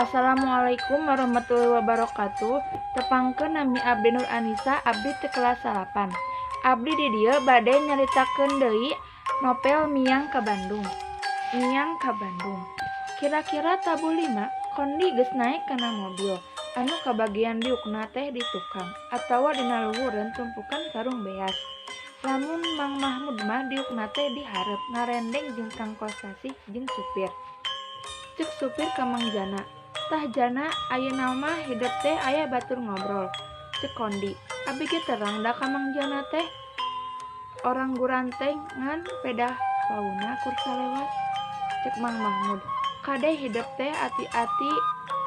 Assalamualaikum warahmatullahi wabarakatuh. Tepangkeun nami abdi Nur Anisa, abdi teu kelas 8. Abdi di dieu bade nyaritakeun deui novel Miang ka Bandung. Miang ka Bandung. Kira-kira tabu 5 kondi geus naek kana mobil anu kabagian diukna teh di tukang atawa dina luhureun tumpukan sarung beas. Lamun Mang Mahmud mah diukna teh di hareup ngarendeng jeung kang kosasih jeung supir. Cek supir ka Mang Jana, tah Jana ayeuna mah hideep teh aya batur ngobrol. Cek Kondi, abi ge terang da ka Mang Jana teh. Orang guranteng ngan pedah fauna kursa lewat. Cek Mang Mahmud, kade hideep teh ati-ati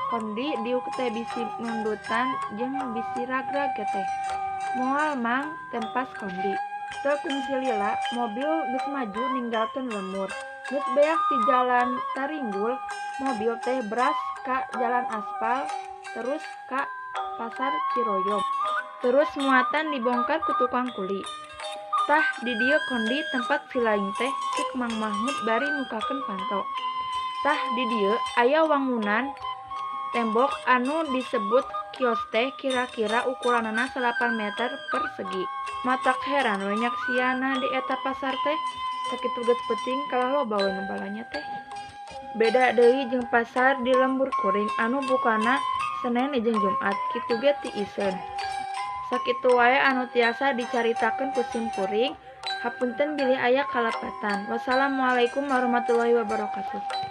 Kondi diuk teh bisi nundutan jeung bisi ragrag teh. Moal Mang tempas Kondi. Teu kungsi lila mobil geus maju ninggalkeun lemur. Geus beak ti jalan Taringgul, mobil teh beras ka jalan aspal, terus ka pasar Ciroyom. Terus muatan dibongkar ku tukang kuli. Tah di dieu Kondi tempat vilaing teh cek Mang Mahmud bari mukakeun panto. Tah di dieu aya wangunan tembok anu disebut kios teh kira-kira ukuranna 8 meter persegi. Matak heran we nyaksiana di eta pasar teh. Sakitu geus peuting kalah loba we nu balanya teh. Beda deui jeung pasar di Lembur Kuring anu bukana Senen jeung Jumat, kitu ge ti iseun. Sakitu wae anu tiasa dicaritakeun ku Sim Kuring. Hapunten bilih aya kalapatan. Wassalamualaikum warahmatullahi wabarakatuh.